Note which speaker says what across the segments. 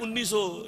Speaker 1: 1900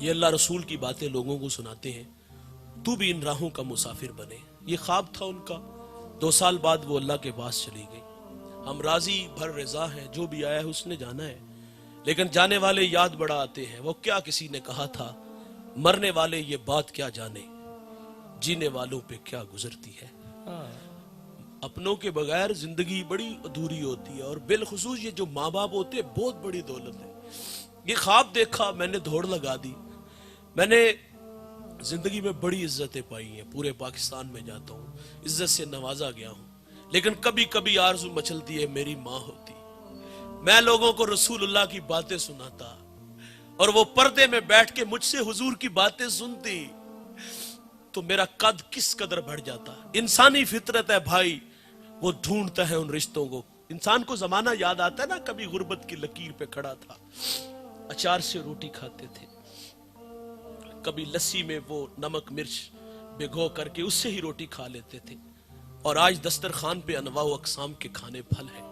Speaker 1: یہ اللہ رسول کی باتیں لوگوں کو سناتے ہیں، تو بھی ان راہوں کا مسافر بنے. یہ خواب تھا ان کا. 2 سال بعد وہ اللہ کے پاس چلی گئی. ہم راضی بھر رضا ہیں، جو بھی آیا ہے اس نے جانا ہے، لیکن جانے والے یاد بڑا آتے ہیں. وہ کیا کسی نے کہا تھا، مرنے والے یہ بات کیا جانے، جینے والوں پہ کیا گزرتی ہے. اپنوں کے بغیر زندگی بڑی ادھوری ہوتی ہے، اور بالخصوص یہ جو ماں باپ ہوتے ہیں بہت بڑی دولت ہے. یہ خواب دیکھا، میں نے دوڑ لگا دی. میں نے زندگی میں بڑی عزتیں پائی ہیں، پورے پاکستان میں جاتا ہوں، عزت سے نوازا گیا ہوں، لیکن کبھی کبھی آرزو مچلتی ہے میری ماں ہوتی. میں لوگوں کو رسول اللہ کی باتیں سناتا، اور وہ پردے میں بیٹھ کے مجھ سے حضور کی باتیں سنتی، تو میرا قد کس قدر بڑھ جاتا. انسانی فطرت ہے بھائی، وہ ڈھونڈتا ہے ان رشتوں کو. انسان کو زمانہ یاد آتا ہے نا، کبھی غربت کی لکیر پہ کھڑا تھا، اچار سے روٹی کھاتے تھے، کبھی لسی میں وہ نمک مرچ بھگو کر کے اس سے ہی روٹی کھا لیتے تھے، اور آج دسترخوان پہ انواع و اقسام کے کھانے پھل ہیں.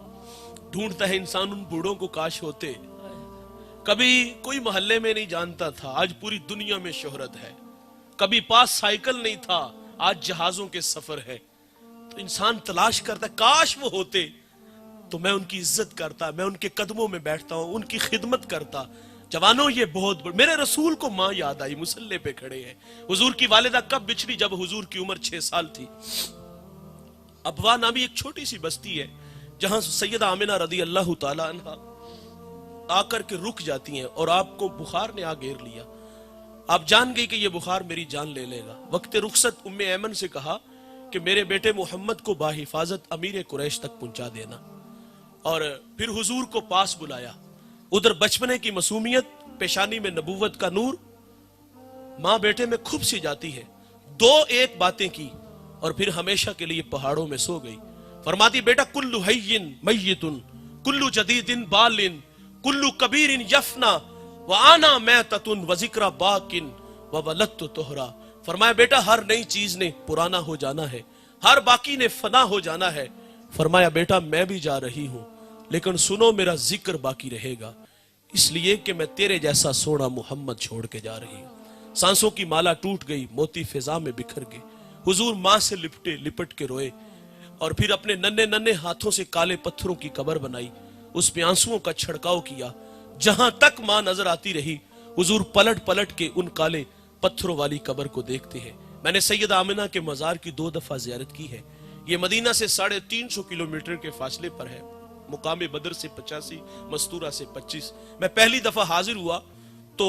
Speaker 1: ڈھونڈتا ہے انسان ان بوڑھوں کو، کاش ہوتے. کبھی کوئی محلے میں نہیں جانتا تھا، آج پوری دنیا میں شہرت ہے. کبھی پاس سائیکل نہیں تھا، آج جہازوں کے سفر ہے. تو انسان تلاش کرتا ہے، کاش وہ ہوتے تو میں ان کی عزت کرتا، میں ان کے قدموں میں بیٹھتا ہوں، ان کی خدمت کرتا. جوانوں یہ بہت میرے رسول کو ماں یاد آئی، مصلے پہ کھڑے ہیں. حضور کی والدہ کب بچھڑی؟ جب حضور کی عمر 6 سال تھی. ابوا نامی ایک چھوٹی سی بستی ہے جہاں سیدہ آمنہ رضی اللہ تعالی عنہ آ کر کے رک جاتی ہیں، اور آپ کو بخار نے آ گھیر لیا. آپ جان گئی کہ یہ بخار میری جان لے لے گا. وقت رخصت ام ایمن سے کہا کہ میرے بیٹے محمد کو باحفاظت امیر قریش تک پہنچا دینا، اور پھر حضور کو پاس بلایا. ادھر بچپنے کی معصومیت، پیشانی میں نبوت کا نور، ماں بیٹے میں کھپ سی جاتی ہے. 2 باتیں کی اور پھر ہمیشہ کے لیے پہاڑوں میں سو گئی. فرماتی بیٹا کلو حیٍ میتٌ کلو جدید بال کلو کبیر یفنا وانا میتۃ وذکر باق وولدت طہرا. فرمایا بیٹا ہر نئی چیز نے پرانا ہو جانا ہے، ہر باقی نے فنا ہو جانا ہے. فرمایا بیٹا میں بھی جا رہی ہوں، لیکن سنو میرا ذکر باقی رہے گا، اس لیے کہ میں تیرے جیسا سونا محمد چھوڑ کے جا رہی ہوں. سانسوں کی مالا ٹوٹ گئی، موتی فضا میں بکھر گئے. حضور ماں سے لپٹ کے روئے، اور پھر اپنے ننھے ہاتھوں سے کالے پتھروں کی قبر بنائی، اس پہ آنسوؤں کا چھڑکاؤ کیا. جہاں تک ماں نظر آتی رہی، حضور پلٹ کے ان کالے پتھروں والی قبر کو دیکھتے ہیں. میں نے سیدہ آمنہ کے مزار کی 2 دفعہ زیارت کی ہے. یہ مدینہ سے 350 کلومیٹر کے فاصلے پر ہے. مقام بدر سے 85، مستورہ سے 25. میں پہلی دفعہ حاضر ہوا تو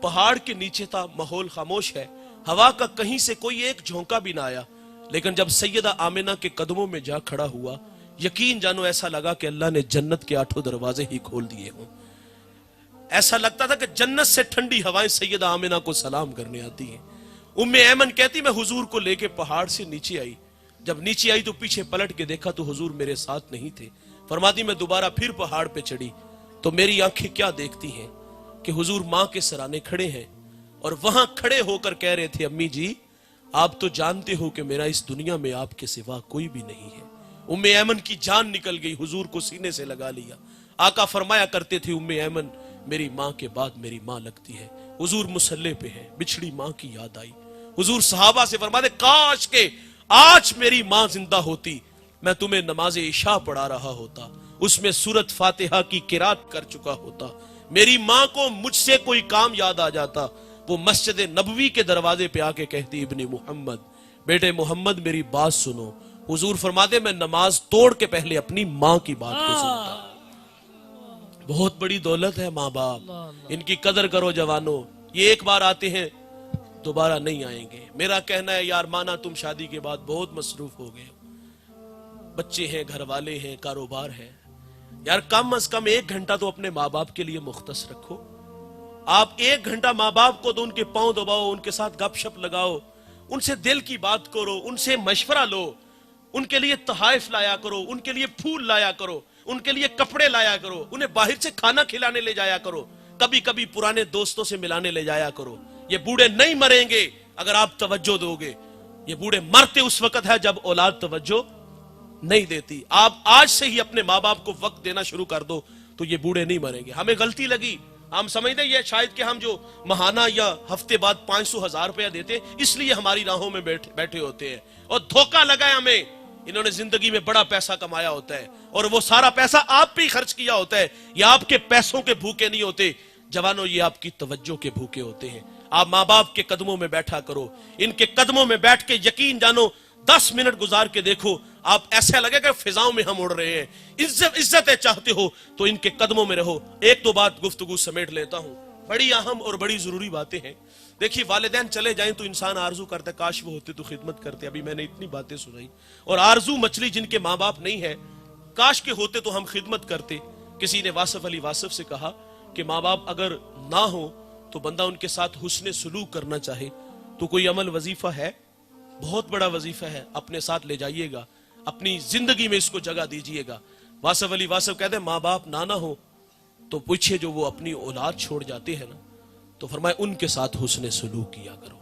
Speaker 1: پہاڑ کے نیچے تھا، ماحول خاموش ہے، ہوا کا کہیں سے کوئی ایک جھونکا بھی نہ آیا. لیکن جب سیدہ آمنہ کے قدموں میں جا کھڑا ہوا، یقین جانو ایسا لگا کہ اللہ نے جنت کے 8 دروازے ہی کھول دیے ہوں. ایسا لگتا تھا کہ جنت سے ٹھنڈی ہوائیں سیدہ آمنہ کو سلام کرنے آتی ہیں. ام ایمن کہتی میں حضور کو لے کے پہاڑ سے نیچے آئی. جب نیچے آئی تو پیچھے پلٹ کے دیکھا تو حضور میرے ساتھ نہیں تھے. فرماتی میں دوبارہ پھر پہاڑ پہ چڑھی تو میری آنکھیں کیا دیکھتی ہیں کہ حضور ماں کے سرانے کھڑے ہیں، اور وہاں کھڑے ہو کر کہہ رہے تھے امی جی آپ تو جانتے ہو کہ میرا اس دنیا میں آپ کے سوا کوئی بھی نہیں ہے. ام ایمن کی جان نکل گئی، حضور کو سینے سے لگا لیا. آقا فرمایا کرتے تھے ام ایمن میری ماں کے بعد میری ماں لگتی ہے. حضور مصلے پہ ہے، بچھڑی ماں کی یاد آئی. حضور صحابہ سے فرماتے کاش کہ آج میری ماں زندہ ہوتی، میں تمہیں نماز عشاء پڑھا رہا ہوتا، اس میں سورت فاتحہ کی قرات کر چکا ہوتا. میری ماں کو مجھ سے کوئی کام یاد آ جاتا، وہ مسجد نبوی کے دروازے پہ آ کے کہتی ابن محمد، بیٹے محمد میری بات سنو. حضور فرماتے میں نماز توڑ کے پہلے اپنی ماں کی بات کو سنتا. بہت بڑی دولت ہے ماں باپ، ان کی قدر کرو جوانوں. یہ ایک بار آتے ہیں دوبارہ نہیں آئیں گے. میرا کہنا ہے یار مانا تم شادی کے بعد بہت مصروف ہو گئے، بچے ہیں، گھر والے ہیں، کاروبار ہے، یار کم از کم 1 گھنٹہ تو اپنے ماں باپ کے لیے مختص رکھو. آپ 1 گھنٹہ ماں باپ کو تو ان کے پاؤں دباؤ، ان کے ساتھ گپ شپ لگاؤ، ان سے دل کی بات کرو، ان سے مشورہ لو، ان کے لیے تحائف لایا کرو، ان کے لیے پھول لایا کرو، ان کے لیے کپڑے لایا کرو، انہیں باہر سے کھانا کھلانے لے جایا کرو، کبھی کبھی پرانے دوستوں سے ملانے لے جایا کرو. یہ بوڑھے نہیں مریں گے اگر آپ توجہ دو گے. یہ بوڑھے مرتے اس وقت ہے جب اولاد توجہ نہیں دیتی. آپ آج سے ہی اپنے ماں باپ کو وقت دینا شروع کر دو تو یہ بوڑھے نہیں مریں گے. ہمیں غلطی لگی، ہم سمجھتے ہیں یہ شاید کہ ہم جو ماہانہ یا ہفتے بعد 500,000 روپیہ دیتے اس لیے ہماری راہوں میں بیٹھے ہوتے ہیں، اور دھوکہ لگا ہے ہمیں، انہوں نے زندگی میں بڑا پیسہ کمایا ہوتا ہے اور وہ سارا پیسہ آپ پہ ہی خرچ کیا ہوتا ہے. یہ آپ کے پیسوں کے بھوکے نہیں ہوتے جوانوں، یہ آپ کی توجہ کے بھوکے ہوتے ہیں. آپ ماں باپ کے قدموں میں بیٹھا کرو، ان کے قدموں میں بیٹھ کے یقین جانو 10 منٹ گزار کے دیکھو، آپ ایسا لگے کہ فضاؤں میں ہم اڑ رہے ہیں. عزتیں چاہتے ہو تو ان کے قدموں میں رہو. ایک دو بات گفتگو سمیٹ لیتا ہوں، بڑی اہم اور بڑی ضروری باتیں ہیں. دیکھیے والدین چلے جائیں تو انسان آرزو کرتا ہے کاش وہ ہوتے تو خدمت کرتے. ابھی میں نے اتنی باتیں سنائی، اور آرزو مچھلی جن کے ماں باپ نہیں ہے، کاش کے ہوتے تو ہم خدمت کرتے. کسی نے واصف علی واصف سے کہا کہ ماں باپ اگر نہ ہو تو بندہ ان کے ساتھ حسن سلوک کرنا چاہے تو کوئی عمل وظیفہ ہے، بہت بڑا وظیفہ ہے، اپنے ساتھ لے جائیے گا، اپنی زندگی میں اس کو جگہ دیجئے گا. واصف علی واصف کہتے ہیں ماں باپ نہ ہو تو پوچھے جو وہ اپنی اولاد چھوڑ جاتے ہیں نا، تو فرمائے ان کے ساتھ حسن سلوک کیا کرو.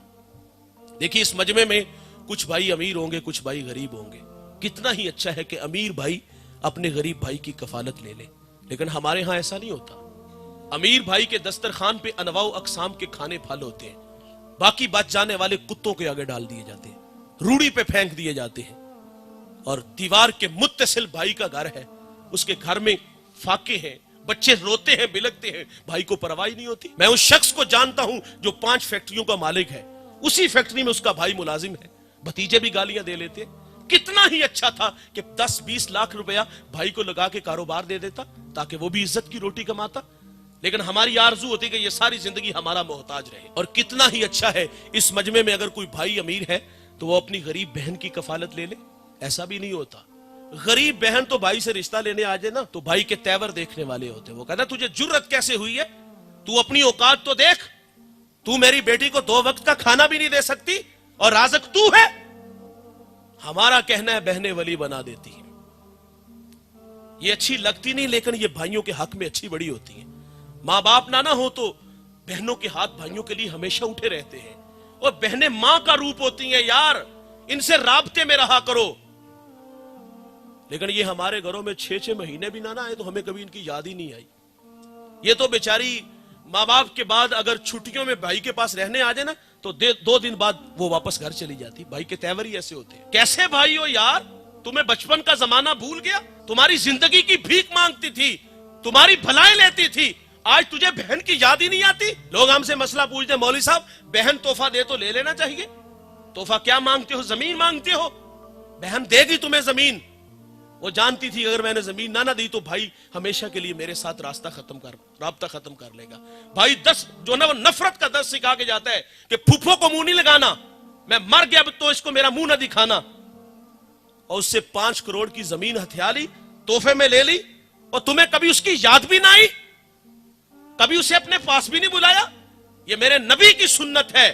Speaker 1: دیکھیے اس مجمع میں کچھ بھائی امیر ہوں گے، کچھ بھائی غریب ہوں گے. کتنا ہی اچھا ہے کہ امیر بھائی اپنے غریب بھائی کی کفالت لے لے، لیکن ہمارے ہاں ایسا نہیں ہوتا. امیر بھائی کے دسترخوان پہ انواع و اقسام کے کھانے پھل ہوتے ہیں، باقی بچ جانے والے کتوں کے آگے ڈال دیے جاتے ہیں، روڑی پہ پھینک دیے جاتے ہیں. اور دیوار کے متصل بھائی کا گھر ہے، اس کے گھر میں فاقے ہیں، بچے روتے ہیں بلکتے ہیں، بھائی کو پرواہ نہیں ہوتی. میں اس شخص کو جانتا ہوں جو 5 فیکٹریوں کا مالک ہے، اسی فیکٹری میں اس کا بھائی ملازم ہے، بھتیجے بھی گالیاں دے لیتے. کتنا ہی اچھا تھا کہ 10-20 لاکھ روپیہ بھائی کو لگا کے کاروبار دے دیتا تاکہ وہ بھی عزت کی روٹی کماتا. لیکن ہماری آرزو ہوتی کہ یہ ساری زندگی ہمارا محتاج رہے. اور کتنا ہی اچھا ہے اس مجمع میں اگر کوئی بھائی امیر ہے تو وہ اپنی غریب بہن کی کفالت لے لے. ایسا بھی نہیں ہوتا. غریب بہن تو بھائی سے رشتہ لینے آ جائے نا تو بھائی کے تیور دیکھنے والے ہوتے. وہ کہتا تجھے جرت کیسے ہوئی ہے، تو اپنی اوقات تو دیکھ، تو میری بیٹی کو 2 وقت کا کھانا بھی نہیں دے سکتی اور رازق تو ہے. ہمارا کہنا ہے بہنیں ولی بنا دیتی ہیں. یہ اچھی لگتی نہیں لیکن یہ بھائیوں کے حق میں اچھی بڑی ہوتی ہیں. ماں باپ نہ ہو تو بہنوں کے ہاتھ بھائیوں کے لیے ہمیشہ اٹھے رہتے ہیں، اور بہنیں ماں کا روپ ہوتی ہیں. یار ان سے رابطے میں رہا کرو. لیکن یہ ہمارے گھروں میں 6 مہینے بھی نہ آئے تو ہمیں کبھی ان کی یاد ہی نہیں آئی. یہ تو بیچاری ماں باپ کے بعد اگر چھٹیوں میں بھائی کے پاس رہنے آ جائے نا تو 2 دن بعد وہ واپس گھر چلی جاتی. بھائی کے تیور ہی ایسے ہوتے ہیں. کیسے بھائی ہو یار، تمہیں بچپن کا زمانہ بھول گیا؟ تمہاری زندگی کی بھیک مانگتی تھی، تمہاری بھلائیں لیتی تھی، آج تجھے بہن کی یاد ہی نہیں آتی. لوگ ہم سے مسئلہ پوچھتے مولوی صاحب بہن تحفہ دے تو لے لینا چاہیے. تحفہ کیا مانگتے ہو؟ زمین مانگتے ہو؟ بہن دے گی تمہیں زمین. وہ جانتی تھی اگر میں نے زمین نہ دی تو بھائی ہمیشہ کے لیے میرے ساتھ رابطہ ختم کر لے گا. بھائی جو نا وہ نفرت کا 10 سکھا کے جاتا ہے کہ پھوپھو کو منہ نہیں لگانا، میں مر گیا تو اس کو میرا منہ نہ دکھانا. اور اس سے 5 کروڑ کی زمین ہتھیا لی، تحفے میں لے لی، اور تمہیں کبھی اس کی یاد بھی نہ آئی، کبھی اسے اپنے پاس بھی نہیں بلایا. یہ میرے نبی کی سنت ہے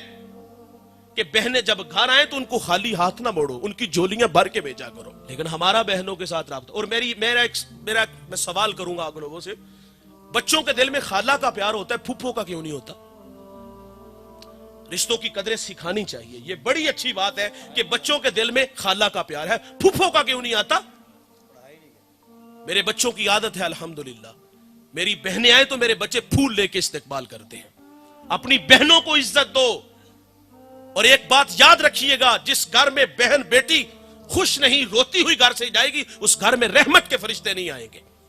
Speaker 1: کہ بہنیں جب گھر آئیں تو ان کو خالی ہاتھ نہ موڑو، ان کی جھولیاں بھر کے بھیجا کرو. لیکن ہمارا بہنوں کے ساتھ رابطہ. اور میں سوال کروں گا آپ لوگوں سے، بچوں کے دل میں خالہ کا پیار ہوتا ہے، پھوپھو کا کیوں نہیں ہوتا؟ رشتوں کی قدریں سکھانی چاہیے. یہ بڑی اچھی بات ہے کہ بچوں کے دل میں خالہ کا پیار ہے، پھوپھو کا کیوں نہیں آتا؟ میرے بچوں کی عادت ہے الحمدللہ، میری بہنیں آئے تو میرے بچے پھول لے کے استقبال کرتے ہیں. اپنی بہنوں کو عزت دو. اور ایک بات یاد رکھیے گا، جس گھر میں بہن بیٹی خوش نہیں روتی ہوئی گھر سے جائے گی اس گھر میں رحمت کے فرشتے نہیں آئیں گے.